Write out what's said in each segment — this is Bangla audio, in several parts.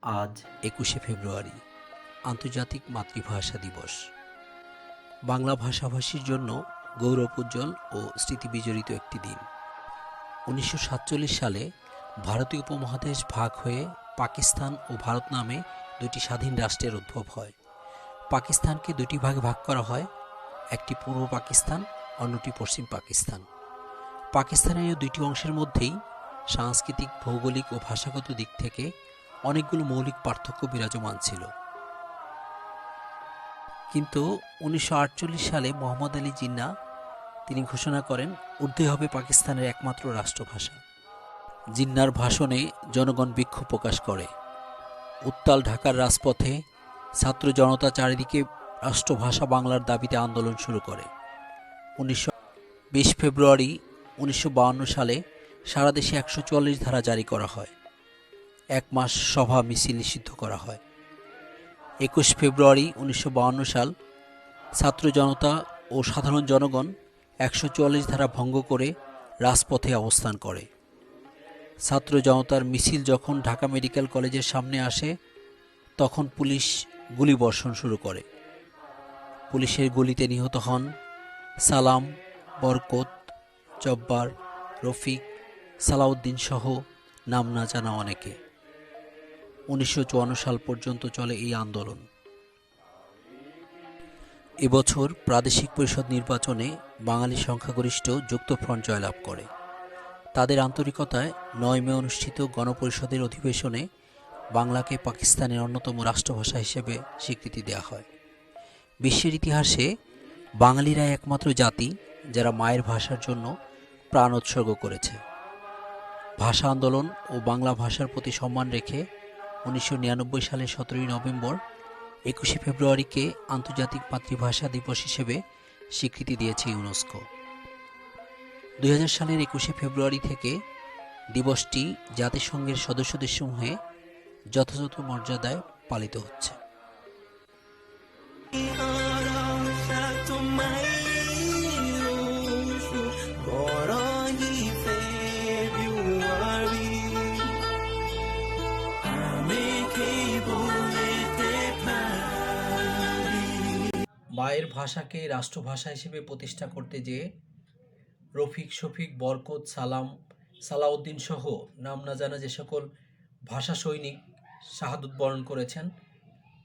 আজ ২১শে ফেব্রুয়ারি আন্তর্জাতিক মাতৃভাষা দিবস। বাংলা ভাষাভাষীর জন্য গৌরবোজ্জ্বল ও স্মৃতিবিজড়িত একটি দিন। ১৯৪৭ সালে ভারতীয় উপমহাদেশ ভাগ হয়ে পাকিস্তান ও ভারত নামে দুটি স্বাধীন রাষ্ট্রের উদ্ভব হয়। পাকিস্তানকে দুটি ভাগে ভাগ করা হয়, একটি পূর্ব পাকিস্তান, অন্যটি পশ্চিম পাকিস্তান। পাকিস্তানের এই দুইটি অংশের মধ্যেই সাংস্কৃতিক, ভৌগোলিক ও ভাষাগত দিক থেকে অনেকগুলো মৌলিক পার্থক্য বিরাজমান ছিল। কিন্তু ১৯৪৮ সালে মোহাম্মদ আলী জিন্নাহ তিনি ঘোষণা করেন উর্দু হবে পাকিস্তানের একমাত্র রাষ্ট্রভাষা। জিন্নাহর ভাষণে জনগণ বিক্ষোভ প্রকাশ করে। উত্তাল ঢাকার রাজপথে ছাত্র জনতা চারিদিকে রাষ্ট্রভাষা বাংলার দাবিতে আন্দোলন শুরু করে। ২০ ফেব্রুয়ারি ১৯৫২ সালে সারা দেশে ১৪৪ ধারা জারি করা হয়। ১ মাস সভা মিছিল নিষিদ্ধ করা হয়। ২১ ফেব্রুয়ারি ১৯৫২ সাল ছাত্র জনতা ও সাধারণ জনগণ ১৪৪ ধারা ভঙ্গ করে রাজপথে অবস্থান করে। ছাত্র জনতার মিছিল যখন ঢাকা মেডিকেল কলেজের সামনে আসে, তখন পুলিশ গুলিবর্ষণ শুরু করে। পুলিশের গুলিতে নিহত হন সালাম, বরকত, জব্বার, রফিক, সালাউদ্দিন সহ নাম না জানা অনেকে। ১৯৫৪ সাল পর্যন্ত চলে এই আন্দোলন। এবছর প্রাদেশিক পরিষদ নির্বাচনে বাঙালি সংখ্যাগরিষ্ঠ যুক্তফ্রন্ট জয়লাভ করে। তাদের আন্তরিকতায় ৯ মে অনুষ্ঠিত গণপরিষদের অধিবেশনে বাংলাকে পাকিস্তানের অন্যতম রাষ্ট্রভাষা হিসেবে স্বীকৃতি দেওয়া হয়। বিশ্বের ইতিহাসে বাঙালিরাই একমাত্র জাতি যারা মায়ের ভাষার জন্য প্রাণ উৎসর্গ করেছে। ভাষা আন্দোলন ও বাংলা ভাষার প্রতি সম্মান রেখে ১৯৯৯ সালের ১৭ই নভেম্বর ২১শে ফেব্রুয়ারিকে আন্তর্জাতিক মাতৃভাষা দিবস হিসেবে স্বীকৃতি দিয়েছে ইউনেস্কো। ২০০০ সালের ২১শে ফেব্রুয়ারি থেকে দিবসটি জাতিসংঘের সদস্য দেশসমূহে যথাযথ মর্যাদায় পালিত হচ্ছে। মায়ের ভাষাকে রাষ্ট্রভাষা হিসেবে প্রতিষ্ঠা করতে যেয়ে রফিক, শফিক, বরকত, সালাম, সালাউদ্দিন সহ নাম না জানা যে সকল ভাষা সৈনিক শাহাদত বরণ করেছেন,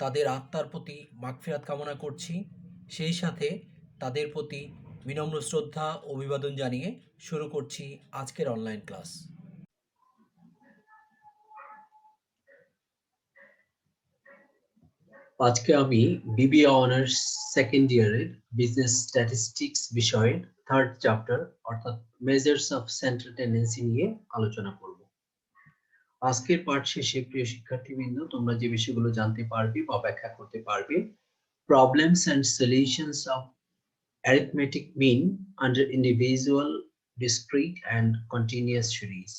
তাদের আত্মার প্রতি মাগফিরাত কামনা করছি। সেই সাথে তাদের প্রতি বিনম্র শ্রদ্ধা ও অভিবাদন জানিয়ে শুরু করছি আজকের অনলাইন ক্লাস। আজকে আমি বিবিএ অনার্স সেকেন্ড ইয়ারের বিজনেস স্ট্যাটিস্টিক্স বিষয়ের থার্ড চ্যাপ্টার অর্থাৎ মেজার্স অফ সেন্ট্রাল টেন্ডেন্সি নিয়ে আলোচনা করব। আজকের পাঠ শেষে প্রিয় শিক্ষার্থীবৃন্দ, তোমরা যে বিষয়গুলো জানতে পারবে বা ব্যাখ্যা করতে পারবে: problems and solutions of arithmetic mean under individual, discrete and continuous series.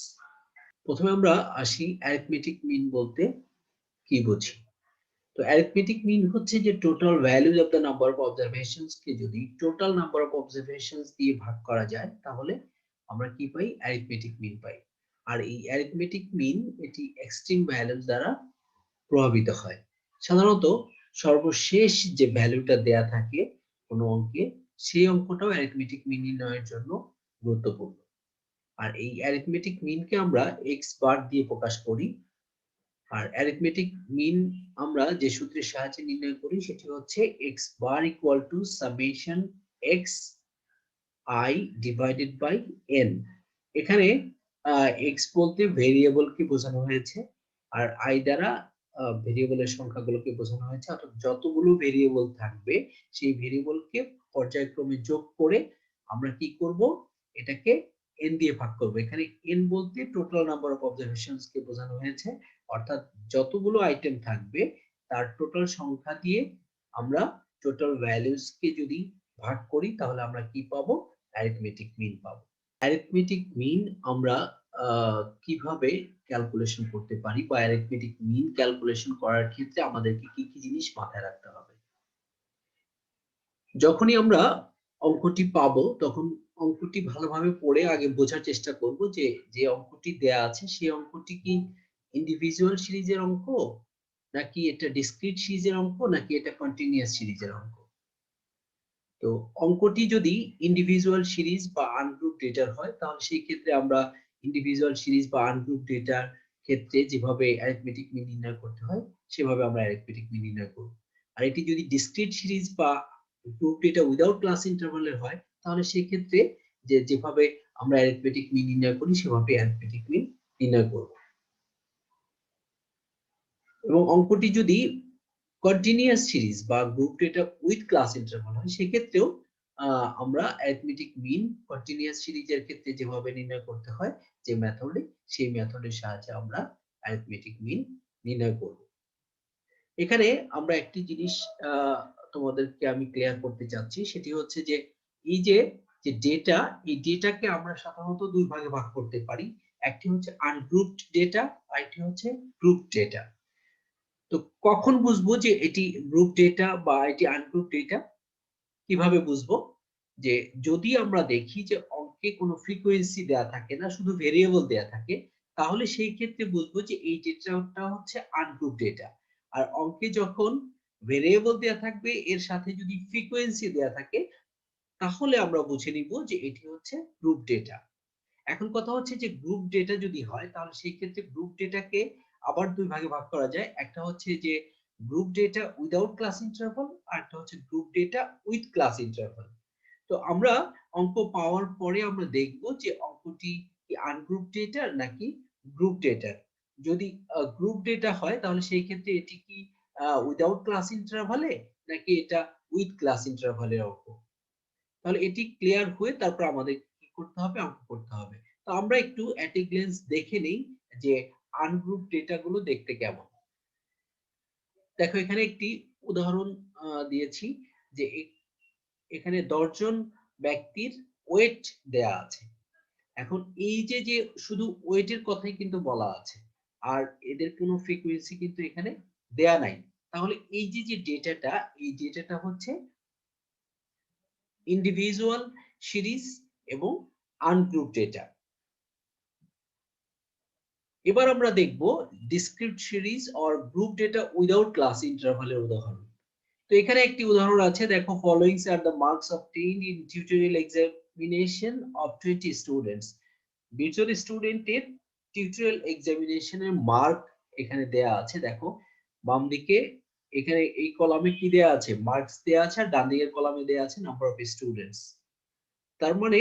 প্রথমে আমরা আসি অ্যারিথমেটিক মিন বলতে কি বুঝি। তো অ্যারিথমেটিক মিন হচ্ছে যে total values of the number of observations কে যদি টোটাল নাম্বার অফ অবজারভেশনস দিয়ে ভাগ করা যায়, তাহলে আমরা কি পাই? অ্যারিথমেটিক মিন পাই। আর এই অ্যারিথমেটিক মিন এটি এক্সট্রিম ভ্যালুজ দ্বারা প্রভাবিত হয়। সাধারণত সর্বশেষ যে ভ্যালুটা দেয়া থাকে কোনো অঙ্কে, সেই অঙ্কটাও অ্যারিথমেটিক মিন নির্ণয়ের জন্য গুরুত্বপূর্ণ। আর এই অ্যারিথমেটিক মিনকে আমরা এক্স বার দিয়ে প্রকাশ করি। আর অ্যারিথমেটিক মিন আমরা যে সূত্রের সাহায্যে নির্ণয় করি সেটি হচ্ছে x bar equal to summation x i divided by n। এখানে x বলতে ভেরিয়েবলকে বোঝানো হয়েছে, আর i দ্বারা ভেরিয়েবলের সংখ্যাগুলোকে বোঝানো হয়েছে। অর্থাৎ যতগুলো ভেরিয়েবল থাকবে সেই ভেরিয়েবলকে পর্যায়ক্রমে যোগ করে আমরা কি করব? এটাকে n দিয়ে ভাগ করব। এখানে n বলতে টোটাল নাম্বার অফ অবজারভেশনস কে বোঝানো হয়েছে, অর্থাৎ যতগুলো আইটেম থাকবে তার টোটাল সংখ্যা দিয়ে আমরা টোটাল ভ্যালুজ কে যদি ভাগ করি তাহলে আমরা কি পাবো? অ্যারিথমেটিক মিন পাবো। অ্যারিথমেটিক মিন আমরা কিভাবে ক্যালকুলেশন করতে পারি, বা অ্যারিথমেটিক মিন ক্যালকুলেশন করার ক্ষেত্রে আমাদেরকে কি কি জিনিস মাথায় রাখতে হবে? যখনই আমরা অঙ্কটি পাবো তখন অঙ্কটি ভালোভাবে পড়ে আগে বোঝার চেষ্টা করব যে যে অঙ্কটি দেয়া আছে সেই অঙ্কটি কি ইন্ডিভিজুয়াল সিরিজের অঙ্ক নাকি এটা ডিসক্রিট সিরিজের অঙ্ক, নাকি এটা কন্টিনিউয়াস সিরিজের অঙ্ক। তো অঙ্কটি যদি ইন্ডিভিজুয়াল সিরিজ বা আনগ্রুপ ডেটার হয়, তাহলে সেই ক্ষেত্রে আমরা ইন্ডিভিজুয়াল সিরিজ বা আনগ্রুপ ডেটার ক্ষেত্রে যেভাবে অ্যারিথমেটিক মিন নির্ণয় করতে হয় সেভাবে আমরা অ্যারিথমেটিক মিন নির্ণয় করব। আর এটি যদি ডিসক্রিট সিরিজ বা গ্রুপ ডেটা উইদাউট ক্লাস ইন্টারভালের হয়, তাহলে সেই ক্ষেত্রে যেভাবে আমরা অ্যারিথমেটিক মিন নির্ণয় করি সেভাবে অ্যারিথমেটিক মিন নির্ণয় করব। এবং অঙ্কটি যদি কন্টিনিউয়াস সিরিজ বা group data with class interval হয়, সেক্ষেত্রেও আমরা অ্যারিথমেটিক মিন কন্টিনিউয়াস সিরিজের ক্ষেত্রে যেভাবে নির্ণয় করতে হয় যে মেথডে, সেই মেথডের সাহায্যে আমরা অ্যারিথমেটিক মিন নির্ণয় করব। এখানে আমরা একটি জিনিস তোমাদেরকে আমি ক্লিয়ার করতে চাচ্ছি, সেটি হচ্ছে যে এই যে ডেটা, এই ডেটাকে আমরা সাধারণত দুই ভাগে ভাগ করতে পারি। একটি হচ্ছে আনগ্রুপড ডেটা, আরেকটি হচ্ছে গ্রুপ ডেটা। তো কখন বুঝবো যে এটি গ্রুপ ডেটা বা এটি আনগ্রুপ ডেটা? কিভাবে বুঝবো? যে যদি আমরা দেখি যে অঙ্কে কোনো ফ্রিকোয়েন্সি দেয়া থাকে না, শুধু ভেরিয়েবল দেয়া থাকে, তাহলে সেই ক্ষেত্রে বুঝবো যে এই ডেটাটা হচ্ছে আনগ্রুপ ডেটা। আর অঙ্কে যখন ভেরিয়েবল দেয়া থাকবে, এর সাথে যদি ফ্রিকোয়েন্সি দেয়া থাকে, তাহলে আমরা বুঝে নিব যে এটি হচ্ছে গ্রুপ ডেটা। এখন কথা হচ্ছে যে গ্রুপ ডেটা যদি হয়, তাহলে সেই ক্ষেত্রে গ্রুপ ডেটাকে আবার দুই ভাগে ভাগ করা যায়। একটা হচ্ছে যে group data without class interval, আর একটা হচ্ছে group data with class interval. তো আমরা অঙ্ক পাওয়ার পরে আমরা দেখব যে অঙ্কটি কি আনগ্রুপ ডেটা নাকি গ্রুপ ডেটা। যদি গ্রুপ ডেটা হয়, তাহলে সেই ক্ষেত্রে এটি কি উইদাউট ক্লাস ইন্টারভালে নাকি এটা উইথ ক্লাস ইন্টারভালের অঙ্ক। তাহলে এটি ক্লিয়ার হয়ে তারপর আমাদের কি করতে হবে, অঙ্ক করতে হবে। তো আমরা একটু অ্যাট এ গ্ল্যান্স দেখে নেই যে আনগ্রুপ ডেটা গুলো দেখতে কেমন। দেখো এখানে একটি উদাহরণ দিয়েছি যে এখানে 10 জন ব্যক্তির ওয়েট দেয়া আছে। এখন এই যে শুধু ওয়েটের কথাই কিন্তু বলা আছে, আর এদের কোনো ফ্রিকোয়েন্সি কিন্তু এখানে দেয়া নাই। তাহলে এই যে ডেটাটা, এই ডেটাটা হচ্ছে ইন্ডিভিজুয়াল সিরিজ এবং আনগ্রুপ ডেটা। এবার আমরা দেখব discrete series or group data without class ইন্টারভালের উদাহরণ। তো এখানে একটি উদাহরণ আছে, দেখো followings are the marks obtained in tutorial examination of 20 students. 20 জন স্টুডেন্টের টিউটোরিয়াল এক্সামিনেশনের মার্ক এখানে দেয়া আছে। দেখো বাম দিকে এখানে এই কলামে কি দেয়া আছে, মার্কস দেয়া আছে, আর ডান দিকের কলামে দেয়া আছে নাম্বার অফ স্টুডেন্টস। তার মানে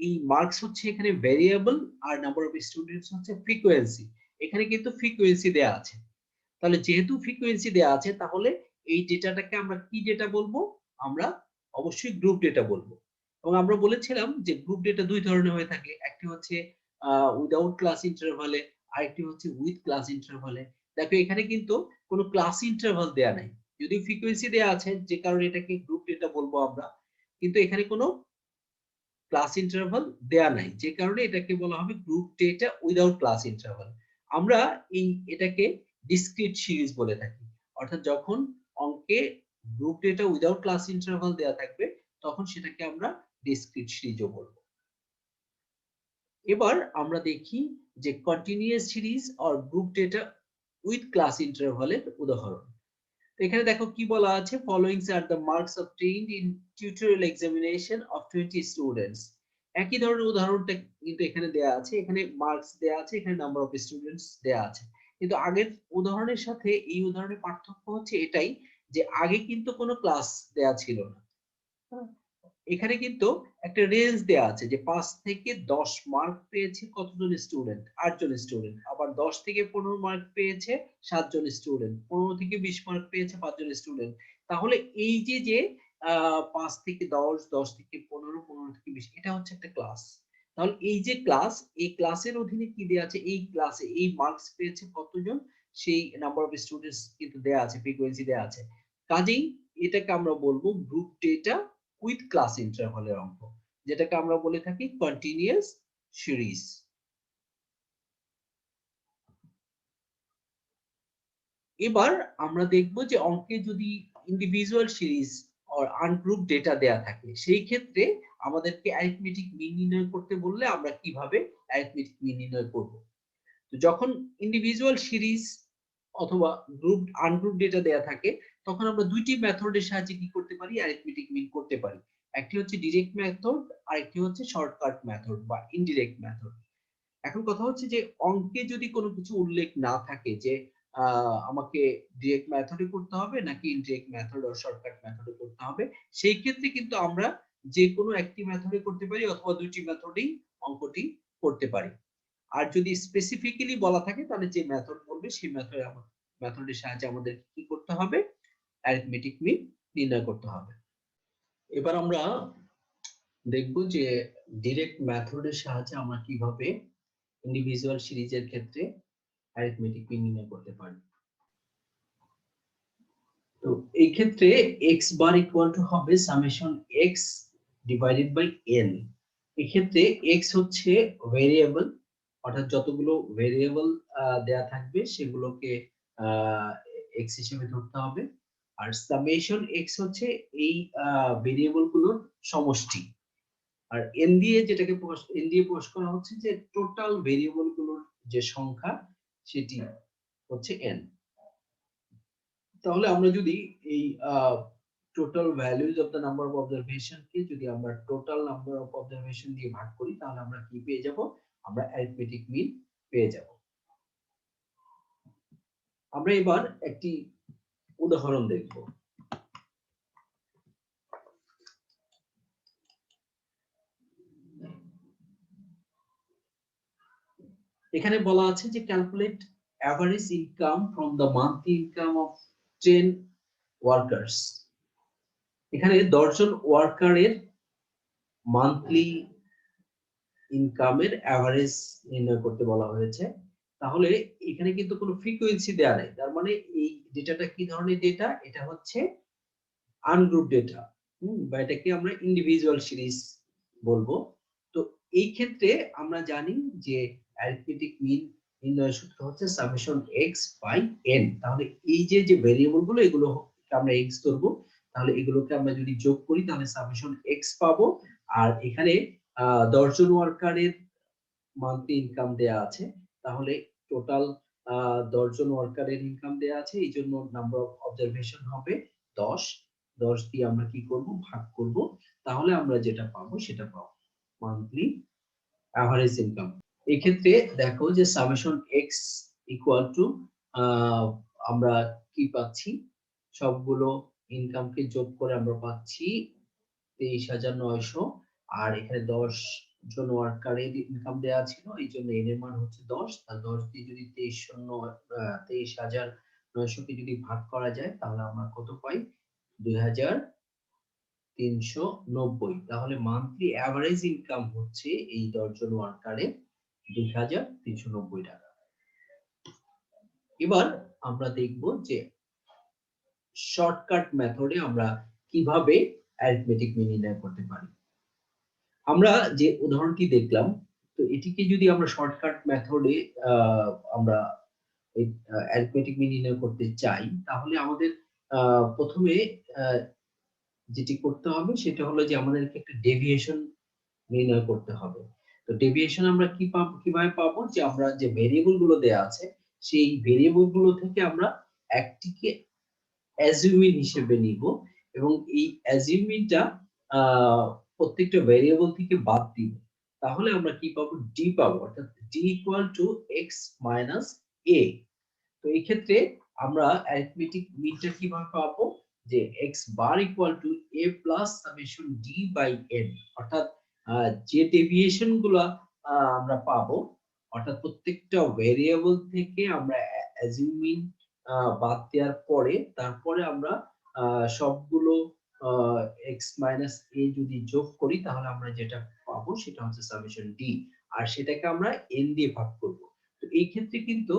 এই মার্কস হচ্ছে এখানে ভেরিয়েবল, আর নাম্বার অফ স্টুডেন্টস হচ্ছে ফ্রিকোয়েন্সি। এখানে কিন্তু ফ্রিকোয়েন্সি দেয়া আছে। তাহলে যেহেতু ফ্রিকোয়েন্সি দেয়া আছে, তাহলে এই ডেটাটাকে আমরা কি ডেটা বলবো? আমরা অবশ্যই গ্রুপ ডেটা বলবো। এবং আমরা বলেছিলাম যে গ্রুপ ডেটা দুই ধরনের হয়ে থাকে, একটি হচ্ছে উইদাউট ক্লাস ইন্টারভালে, আরেকটি হচ্ছে উইথ ক্লাস ইন্টারভালে। দেখো এখানে কিন্তু কোনো ক্লাস ইন্টারভাল দেয়া নাই, যদি ফ্রিকোয়েন্সি দেয়া আছে যে কারণে এটাকে গ্রুপ ডেটা বলবো আমরা, কিন্তু এখানে কোনো ক্লাস ইন্টারভাল দেয়া নাই, যে কারণে এটাকে বলা হবে group data without class interval. আমরা এটাকে ডিসক্রিট সিরিজ বলে থাকি। অর্থাৎ যখন অঙ্কে group data without class interval দেয়া থাকবে, তখন সেটাকে আমরা ডিসক্রিট সিরিজও বলবো। এবার আমরা দেখি যে continuous series or group data with class ইন্টারভালের উদাহরণ। এখানে দেখো কি বলা আছে, followings are the marks obtained in tutorial examination of 20 students. একই ধরনের উদাহরণটা কিন্তু এখানে দেয়া আছে, এখানে মার্কস দেয়া আছে, এখানে নাম্বার অফ স্টুডেন্টস দেয়া আছে। কিন্তু আগের উদাহরণের সাথে এই উদাহরণের পার্থক্য হচ্ছে এটাই যে আগে কিন্তু কোনো ক্লাস দেয়া ছিল না। হ্যাঁ? এখানে কিন্তু একটা রেঞ্জ দেয়া আছে যে 5 থেকে 10 মার্ক পেয়েছে কতজন স্টুডেন্ট, 8 জন স্টুডেন্ট। আবার 10 থেকে 15 মার্ক পেয়েছে 7 জন স্টুডেন্ট, 15 থেকে 20 মার্ক পেয়েছে 5 জন স্টুডেন্ট। তাহলে এই যে 5 থেকে 10, 10 থেকে 15, 15 থেকে 20, এটা হচ্ছে একটা ক্লাস। তাহলে এই যে ক্লাস, এই ক্লাসের অধীনে কি দেয়া আছে, এই ক্লাসে এই মার্কস পেয়েছে কতজন, সেই নাম্বার অফ স্টুডেন্টস কিন্তু দেয়া আছে, ফ্রিকোয়েন্সি দেয়া আছে। কাজেই এটাকে আমরা বলবো গ্রুপ ডেটা উইথ ক্লাস ইন্টারভালের অঙ্ক, যেটাকে আমরা বলে থাকি কন্টিনিউয়াস সিরিজ। এবার আমরা দেখব যে অঙ্কে যদি individual series or ungroup data দেয়া থাকে, সেই ক্ষেত্রে আমাদেরকে অ্যারিথমেটিক মিন নির্ণয় করতে বললে আমরা কিভাবে অ্যারিথমেটিক মিন নির্ণয় করব। তো যখন ইন্ডিভিজুয়াল সিরিজ অথবা গ্রুপ আনগ্রুপ ডেটা দেয়া থাকে, তখন আমরা দুইটি মেথডের সাহায্যে কি করতে পারি, অ্যারিথমেটিক মিন করতে পারি। একটি হচ্ছে ডিরেক্ট মেথড আর একটি হচ্ছে শর্টকাট মেথড বা ইনডিরেক্ট মেথড। এখন কথা হচ্ছে যে অঙ্কে যদি কোনো কিছু উল্লেখ না থাকে যে আমাকে ডিরেক্ট মেথডে করতে হবে নাকি ইনডিরেক্ট মেথড আর শর্টকাট মেথডে করতে হবে, সেই ক্ষেত্রে কিন্তু আমরা যে কোনো একটি মেথডে করতে পারি অথবা দুইটি মেথডেই অঙ্কটি করতে পারি। আর যদি স্পেসিফিক্যালি বলা থাকে তাহলে যে মেথড বলবে সেই মেথডের সাহায্যে আমাদের কি করতে হবে, অ্যারিথমেটিক মিন নির্ণয় করতে হবে। এবার আমরা দেখব যে ডিরেক্ট মেথডের সাহায্যে আমরা কিভাবে ইন্ডিভিজুয়াল সিরিজের ক্ষেত্রে অ্যারিথমেটিক মিন নির্ণয় করতে পারি। তো এই ক্ষেত্রে x বার ইকুয়াল টু হবে summation x divided by n। এই ক্ষেত্রে x হচ্ছে ভেরিয়েবল, অর্থাৎ যতগুলো ভেরিয়েবল দেয়া থাকবে সেগুলোকে x হিসেবে ধরতে হবে। আর সামেশন x হচ্ছে এই ভেরিয়েবল গুলোর সমষ্টি। আর n দিয়ে প্রকাশ করা হচ্ছে যে টোটাল ভেরিয়েবল গুলোর যে সংখ্যা সেটি হচ্ছে n। তাহলে আমরা যদি এই total values of the number of observation কে যদি আমরা টোটাল নাম্বার অফ অবজারভেশন দিয়ে ভাগ করি তাহলে আমরা কি পেয়ে যাব, আমরা অ্যারিথমেটিক মিন পেয়ে যাব। আমরা এবার একটি উদাহরণ দেখব। এখানে বলা আছে যে calculate average income from the monthly income of 10 workers. এখানে 10 জন ওয়ার্কারের মান্থলি ইনকামের অ্যাভারেজ নির্ণয় করতে বলা হয়েছে। তাহলে এখানে কিন্তু কোনো ফ্রিকোয়েন্সি দেয়া নেই, তার মানে এই ডেটাটা কি ধরনের ডেটা, এটা হচ্ছে আনগ্রুপ ডেটা, বা এটাকে আমরা ইন্ডিভিজুয়াল সিরিজ বলবো। তো এই ক্ষেত্রে আমরা জানি যে অ্যারিথমেটিক মিন নির্ণয়ের সূত্র হচ্ছে সামেশন x বাই n। তাহলে এই যে ভেরিয়েবল গুলো এগুলো আমরা x ধরবো, তাহলে এগুলোকে আমরা যদি যোগ করি তাহলে সামেশন x পাবো। আর এখানে 10 জন ওয়ার্কারের মান্থলি ইনকাম দেয়া আছে, তাহলে টোটাল 10 জন ওয়ার্কারের ইনকাম দেয়া আছে, এই জন্য নাম্বার অফ অবজারভেশন হবে 10। 10 দিয়ে আমরা কি করব, ভাগ করব, তাহলে আমরা যেটা পাবো সেটা পাবো মান্থলি অ্যাভারেজ ইনকাম। এই ক্ষেত্রে দেখো যে সামেশন x ইকুয়াল টু আমরা কি পাচ্ছি, সবগুলো ইনকামকে যোগ করে আমরা পাচ্ছি 23,900। আর এখানে 10 জন ওয়ার্কারের ইনকাম দেয়া ছিল, এই জন্য এর মান হচ্ছে 10। আর 10 দিয়ে যদি 23,900 কে যদি ভাগ করা যায় তাহলে আমরা কত পাই, 2,390। তাহলে মান্থলি অ্যাভারেজ ইনকাম হচ্ছে এই 10 জন ওয়ার্কারের 2,390 টাকা। এবার আমরা দেখব যে শর্টকাট মেথডে আমরা কিভাবে অ্যারিথমেটিক মিন নির্ণয় করতে পারি। আমরা যে উদাহরণটি দেখলাম, তো এটিকে যদি আমরা শর্টকাট মেথডে আমরা অ্যারিথমেটিক মিন নির্ণয় করতে চাই তাহলে আমাদের প্রথমে যেটি করতে হবে সেটা হলো যে আমাদেরকে একটা ডেভিয়েশন নির্ণয় করতে হবে। তো ডেভিয়েশন আমরা কিভাবে পাবো, যে আমরা যে ভেরিয়েবল গুলো দেয়া আছে সেই ভেরিয়েবল গুলো থেকে আমরা একটিকে অ্যাজিউমিন হিসেবে নিব এবং এই অ্যাজিউমিনটা প্রত্যেকটা ভেরিয়েবল থেকে বাদ দিব। তাহলে আমরা কি পাবো, ডি পাবো, অর্থাৎ D equal to X minus A. তো এই ক্ষেত্রে আমরা অ্যারিথমেটিক মিনটা কিভাবে পাবো, যে X bar equal to A plus summation D by N. অর্থাৎ যে ডেভিয়েশন গুলা আমরা পাবো, অর্থাৎ প্রত্যেকটা ভেরিয়েবল থেকে আমরা অ্যাজিউমিন বাদ দেওয়ার পরে তারপরে আমরা সবগুলো এক্স মাইনাস এ যদি যোগ করি তাহলে আমরা যেটা পাবো সেটা হচ্ছে সামেশন ডি, আর সেটাকে আমরা এন দিয়ে ভাগ করব। তো এই ক্ষেত্রে কিন্তু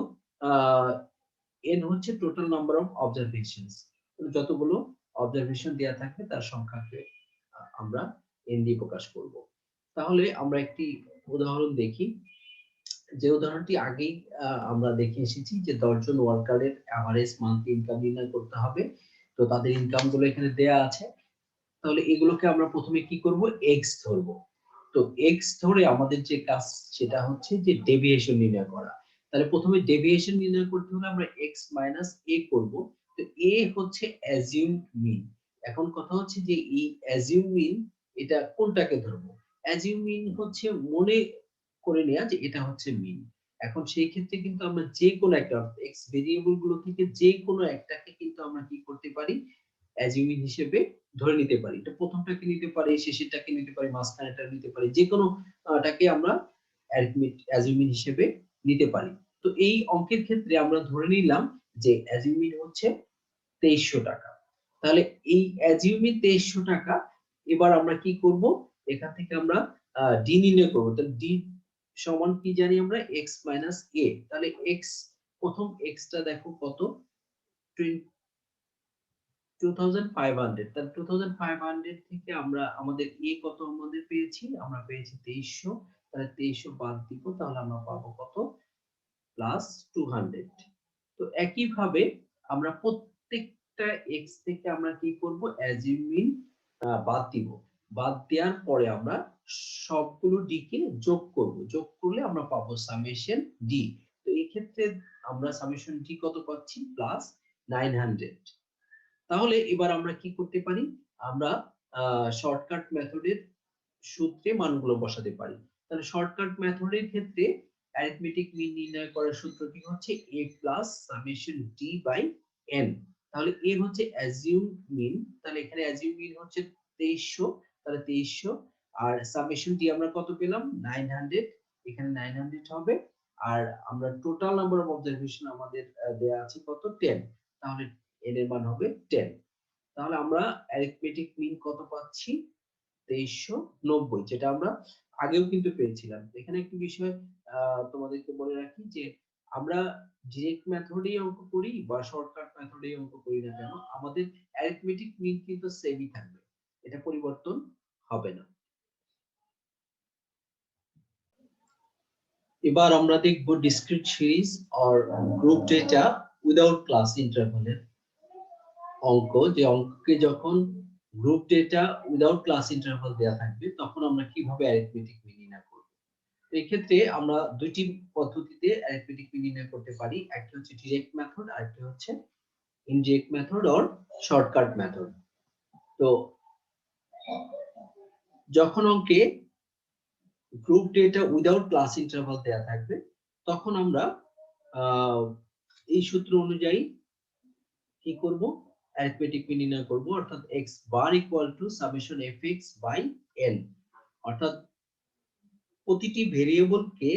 এন হচ্ছে টোটাল নাম্বার অফ অবজারভেশনস, যতগুলো অবজারভেশন দেয়া থাকবে তার সংখ্যাকে আমরা এন দিয়ে প্রকাশ করব। তাহলে আমরা একটি উদাহরণ দেখি, যে উদাহরণটি আগেই আমরা দেখে এসেছি যে 10 জন ওয়ার্কারের এভারেজ মান্থলি ইনকাম নির্ণয় করতে হবে। তো তাদের ইনকাম গুলো এখানে দেয়া আছে, তাহলে এগুলোকে আমরা প্রথমে কি করব, এক্স ধরব। তো এক্স ধরে আমাদের যে কাজ সেটা হচ্ছে যে ডেভিয়েশন নির্ণয় করা। তাহলে প্রথমে ডেভিয়েশন নির্ণয় করতে হলে আমরা x মাইনাস a করব। তো a হচ্ছে অ্যাজিউমড মিন। এখন কথা হচ্ছে যে এই অ্যাজিউম মিন এটা কোনটাকে ধরবো? অ্যাজিউম মিন হচ্ছে মনে করে নেওয়া যে এটা হচ্ছে মিন। এখন সেই ক্ষেত্রে কিন্তু আমরা যে কোনো একটা x ভেরিয়েবল গুলো থেকে যে কোনো একটাকে কিন্তু আমরা কি করতে পারি, অ্যাজিউম মিন হিসেবে ধরে নিতে পারি। এটা প্রথমটাকে নিতে পারি, শেষেরটাকে নিতে পারি, মাঝখানেরটা নিতে পারি, যে কোনো টাকে আমরা অ্যাজিউম মিন হিসেবে নিতে পারি। তো এই অঙ্কের ক্ষেত্রে আমরা ধরে নিলাম যে অ্যাজিউম মিন হচ্ছে 2300 টাকা। তাহলে এই অ্যাজিউম মিন 2300 টাকা, এবার আমরা কি করব, এখান থেকে আমরা ডি নির্ণয় করব। তাহলে ডি সমান কি জানি আমরা, x মাইনাস a। তাহলে x, প্রথম x টা দেখো কত, 2500। তাহলে 2500 থেকে আমরা আমাদের a কত আমাদের পেয়েছি, আমরা পেয়েছি 2300। তাহলে 2300 বাদ দিব, তাহলে আমরা পাবো কত, প্লাস 200। তো একইভাবে আমরা প্রত্যেকটা x থেকে আমরা কি করব, অ্যাজিউম মিন বাদ দিব। বাদ দেওয়ার পরে আমরা সবগুলো d কে যোগ করব। যোগ করলে আমরা পাবো সামেশন d। তো এই ক্ষেত্রে আমরা সামেশন d কত পাচ্ছি, প্লাস 900। তাহলে এবার আমরা কি করতে পারি, আমরা শর্টকাট মেথডের সূত্রে মানগুলো বসাতে পারি। তাহলে শর্টকাট মেথডের ক্ষেত্রে অ্যারিথমেটিক মিন নির্ণয় করার সূত্রটি হচ্ছে a plus summation d by n। তাহলে a হচ্ছে অ্যাজিউম মিন, তাহলে এখানে অ্যাজিউম মিন হচ্ছে 2300, তাহলে 2300, আর সামেশন d আমরা কত পেলাম, 900, এখানে 900 হবে। আর আমরা টোটাল নাম্বার অফ অবজারভেশন আমাদের দেয়া আছে কত, 10, তাহলে n এর মান হবে 10। তাহলে আমরা অ্যারিথমেটিক মিন কত পাচ্ছি, 2390, যেটা আমরা আগেও কিন্তু পেয়েছিলাম। এখানে একটি বিষয় তোমাদেরকে বলে রাখি যে আমরা ডিরেক্ট মেথডেই অঙ্ক করি বা শর্টকাট মেথডেই অঙ্ক করি না কেন, আমাদের অ্যারিথমেটিক মিন কিন্তু সেমই থাকবে, এটা পরিবর্তন হবে না। এবার আমরা দেখব discrete series or group data without class ইন্টারভালের অঙ্ক। যে অঙ্কে যখন group data without class interval দেয়া থাকবে, তখন আমরা কিভাবে অ্যারিথমেটিক মিন নির্ণয় করব। এই ক্ষেত্রে আমরা দুইটি পদ্ধতিতে অ্যারিথমেটিক মিন নির্ণয় করতে পারি। একটা হচ্ছে ডিরেক্ট মেথড, আর একটা হচ্ছে indirect method or shortcut method. তো যখন অঙ্কে group data without class interval দেয়া থাকবে, তখন আমরা এই সূত্র অনুযায়ী কি করব, অ্যারিথমেটিক মিন নির্ণয় করব, অর্থাৎ x bar equal to summation fx by n। অর্থাৎ প্রতিটি ভেরিয়েবলকে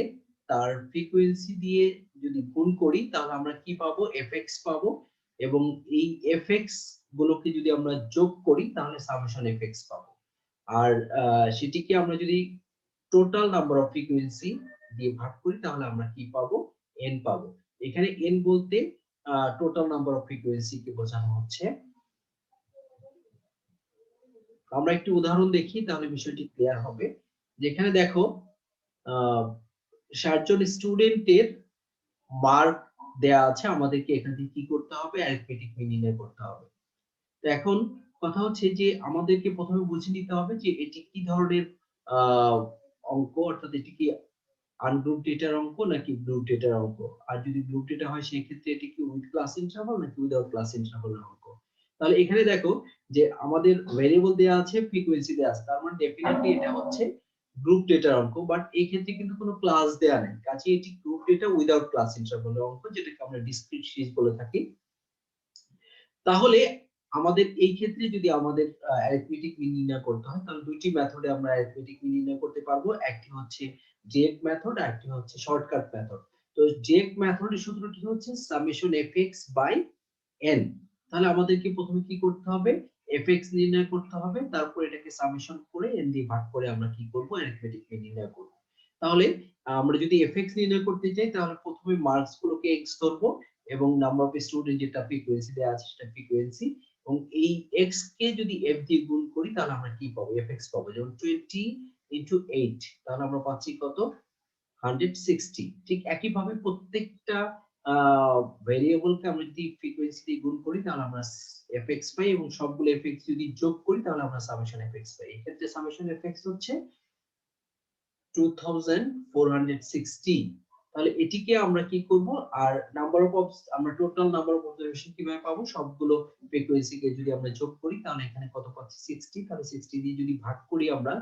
তার ফ্রিকোয়েন্সি দিয়ে যদি গুণ করি, তাহলে আমরা কি পাবো, fx পাবো, এবং এই fx গুলোকে যদি আমরা যোগ করি, তাহলে সামেশন fx পাবো। আর সেটিকে আমরা যদি টোটাল নাম্বার অফ ফ্রিকোয়েন্সি দিয়ে ভাগ করি, তাহলে আমরা কি পাবো, n পাবো। এখানে n বলতে টোটাল নাম্বার অফ ফ্রিকোয়েন্সি কে বোঝানো হচ্ছে। আমরা একটি উদাহরণ দেখি, তাহলে বিষয়টি ক্লিয়ার হবে। যেখানে দেখো 60 জন স্টুডেন্টের মার্ক দেয়া আছে, আমাদেরকে এখান থেকে কি করতে হবে, অ্যারিথমেটিক মিন নির্ণয় করতে হবে। তো এখন কথা হচ্ছে যে আমাদেরকে প্রথমে বুঝে নিতে হবে যে এটি কি ধরনের অঙ্ক, অর্থাৎ এটি কি আনগ্রুপ ডেটার অঙ্ক নাকি গ্রুপ ডেটার অঙ্ক। আর যদি গ্রুপ ডেটা হয়, সেই ক্ষেত্রে এটি কি উইথ ক্লাস ইন্টারভাল নাকি উইদাউট ক্লাস ইন্টারভালের অঙ্ক। তাহলে এখানে দেখো যে আমাদের ভেরিয়েবল দেয়া আছে, ফ্রিকোয়েন্সি দেয়া আছে, তার মানে ডেফিনেটলি এটা হচ্ছে গ্রুপ ডেটার অঙ্ক। বাট এই ক্ষেত্রে কিন্তু কোনো ক্লাস দেয়া নেই, কাজে এটি গ্রুপ ডেটা উইদাউট ক্লাস ইন্টারভালের অঙ্ক, যেটাকে আমরা ডিসক্রিট সিরিজ বলে থাকি। তাহলে আমাদের এই ক্ষেত্রে যদি আমাদের অ্যারিথমেটিক মিন নির্ণয় করতে হয়, তাহলে দুইটি মেথডে আমরা অ্যারিথমেটিক মিন নির্ণয় করতে পারবো। একটি হচ্ছে ডিরেক্ট মেথড, আর একটি হচ্ছে শর্টকাট মেথড। তো ডিরেক্ট মেথডের সূত্রটি হচ্ছে সামেশন fx বাই n। তাহলে আমাদেরকে প্রথমে কি করতে হবে, fx নির্ণয় করতে হবে, তারপর এটাকে সামেশন করে n দিয়ে ভাগ করে আমরা কি করব, অ্যারিথমেটিক মিন নির্ণয় করব। তাহলে আমরা যদি fx নির্ণয় করতে চাই, তাহলে প্রথমে মার্কস গুলোকে x ধরবো, এবং নাম্বার অফ স্টুডেন্ট যেটা ফ্রিকোয়েন্সি দেয়া আছে সেটা ফ্রিকোয়েন্সি, এবং এই x কে যদি f দিয়ে গুণ করি, তাহলে আমরা কি পাবো, fx পাবো। যেমন 20 ইনটু 8, তাহলে আমরা পাচ্ছি কত, 160। ঠিক একই ভাবে প্রত্যেকটা ভেরিয়েবলকে আমরা যদি ফ্রিকোয়েন্সি দিয়ে গুণ করি, তাহলে আমরা fx পাই, এবং সবগুলো fx যদি যোগ করি, তাহলে আমরা সামেশন fx পাই। এই ক্ষেত্রে সামেশন fx হচ্ছে 2460। তাহলে এটিকে আমরা কি করব, আর নাম্বার অফ আমরা টোটাল নাম্বার অফ অবজারভেশন কিভাবে পাবো, সবগুলো ফ্রিকোয়েন্সি কে যদি আমরা যোগ করি তাহলে এখানে কত পাচ্ছি 60, তাহলে 60 দিয়ে যদি ভাগ করি আমরা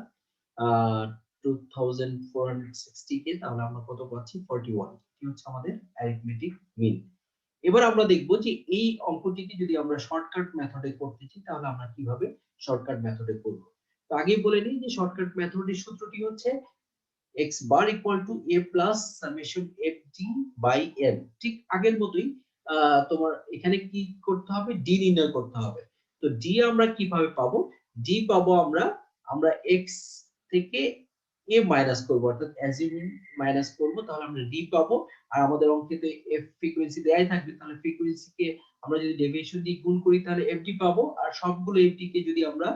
2460 কে, তাহলে আমরা কত পাচ্ছি 41, কি হচ্ছে আমাদের অ্যারিথমেটিক মিন। এবার আমরা দেখব যে এই অঙ্কটিকে যদি আমরা শর্টকাট মেথডে করতে চাই তাহলে আমরা কিভাবে শর্টকাট মেথডে করব। তো আগেই বলে নিই যে শর্টকাট মেথডের সূত্রটি হচ্ছে x bar equal to a plus summation ft by n, ঠিক আগের মতোই তোমার এখানে কি করতে হবে, d নির্ণয় করতে হবে। তো d আমরা কিভাবে পাবো, d পাবো আমরা আমরা x থেকে a মাইনাস করব, অর্থাৎ অ্যাজিউমিং মাইনাস করব, তাহলে আমরা d পাবো। আর আমাদের অঙ্কেতে f ফ্রিকোয়েন্সি দেয়াই থাকবে, তাহলে ফ্রিকোয়েন্সি কে আমরা যদি ডেভিয়েশন দিয়ে গুণ করি তাহলে fd পাবো, আর সবগুলো fd কে যদি আমরা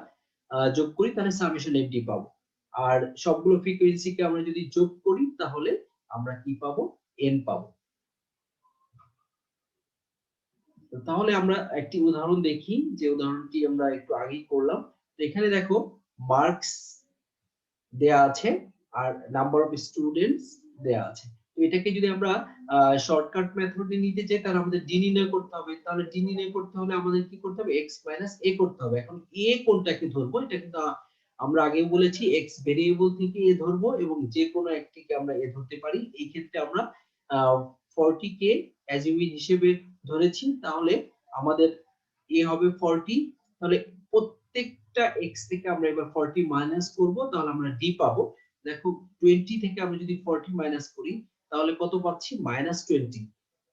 যোগ করি তাহলে সামেশন fd পাবো। আর সবগুলো ফ্রিকোয়েন্সি কে আমরা যদি যোগ করি তাহলে আমরা কি পাবো, n পাবো। তো তাহলে আমরা একটি উদাহরণ দেখি, যে উদাহরণটি আমরা একটু আগেই করলাম। তো এখানে দেখো মার্কস দেয়া আছে আর নাম্বার অফ স্টুডেন্টস দেয়া আছে। তো এটাকে যদি আমরা শর্টকাট মেথডে নিতে চাই তাহলে আমাদের ডি নির্ণয় করতে হবে। তাহলে ডি নির্ণয় করতে হলে আমাদের কি করতে হবে, x a করতে হবে। এখন a কোনটাকে ধরবো, এটা কিন্তু আমরা আগে বলেছি x ভেরিয়েবল থেকে a ধরবো এবং যে কোনো একটিকে আমরা a ধরতে পারি। এই ক্ষেত্রে আমরা 40 কে অ্যাজিউমিং হিসেবে ধরেছি, তাহলে আমাদের a হবে 40। তাহলে প্রত্যেকটা x থেকে আমরা এবার 40 মাইনাস করব, তাহলে আমরা d পাবো। দেখো 20 থেকে আমরা যদি 40 মাইনাস করি তাহলে কত পাচ্ছি, -20।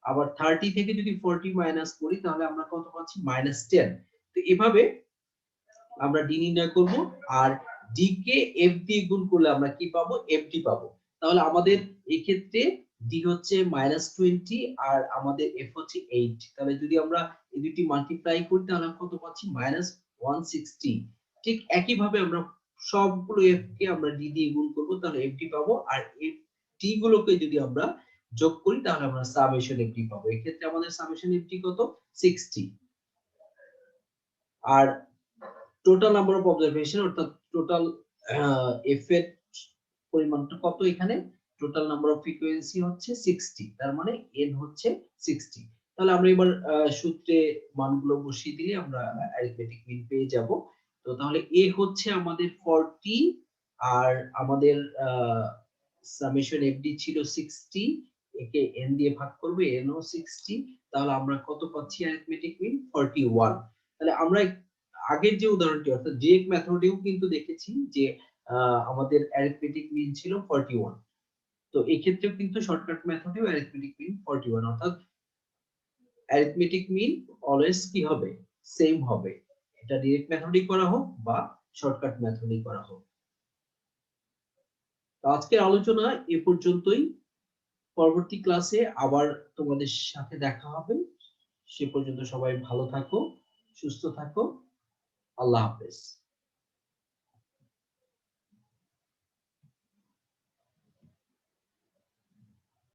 আবার 30 থেকে যদি 40 মাইনাস করি তাহলে আমরা কত পাচ্ছি, -10। তো এভাবে আমরা d নির্ণয় করব, আর d কে f দিয়ে গুণ করলে আমরা কি পাবো, fd পাবো। তাহলে আমাদের এই ক্ষেত্রে d হচ্ছে -20 আর আমাদের f হচ্ছে 8। তাহলে যদি আমরা এই দুটি মাল্টিপ্লাই করি তাহলে কত পাচ্ছি, -160। ঠিক একই ভাবে আমরা সবগুলো f কে আমরা d দিয়ে গুণ করব, তাহলে fd পাবো। আর fd গুলোকে যদি আমরা যোগ করি তাহলে আমরা সামেশন fd পাবো। এই ক্ষেত্রে আমাদের সামেশন fd কত, 60। আর টোটাল নাম্বার অফ অবজারভেশন অর্থাৎ টোটাল এফ এর পরিমাণটা কত, এখানে টোটাল নাম্বার অফ ফ্রিকোয়েন্সি হচ্ছে 60, তার মানে n হচ্ছে 60। তাহলে আমরা এবার সূত্রে মানগুলো বসিয়ে দিলে আমরা অ্যারিথমেটিক মিন পেয়ে যাব। তো তাহলে a হচ্ছে আমাদের 40 আর আমাদের সামেশন fd ছিল 60, একে n দিয়ে ভাগ করবে, n ও 60, তাহলে আমরা কত পাচ্ছি অ্যারিথমেটিক মিন 41। তাহলে আমরা আগের যে উদাহরণটি অর্থাৎ ডিরেক্ট মেথডেও কিন্তু দেখেছি যে আমাদের অ্যারিথমেটিক মিন ছিল 41। তো এই ক্ষেত্রেও কিন্তু শর্টকাট মেথডেও অ্যারিথমেটিক মিন 41, অর্থাৎ অ্যারিথমেটিক মিন অলওয়েজ কি হবে, সেম হবে। এটা ডিরেক্ট মেথডেই করা হোক বা শর্টকাট মেথডেই করা হোক। তো আজকের আলোচনা এ পর্যন্তই। পরবর্তী ক্লাসে আবার তোমাদের সাথে দেখা হবে। সে পর্যন্ত সবাই ভালো থাকো, সুস্থ থাকো। আল্লাহ হাফেজ।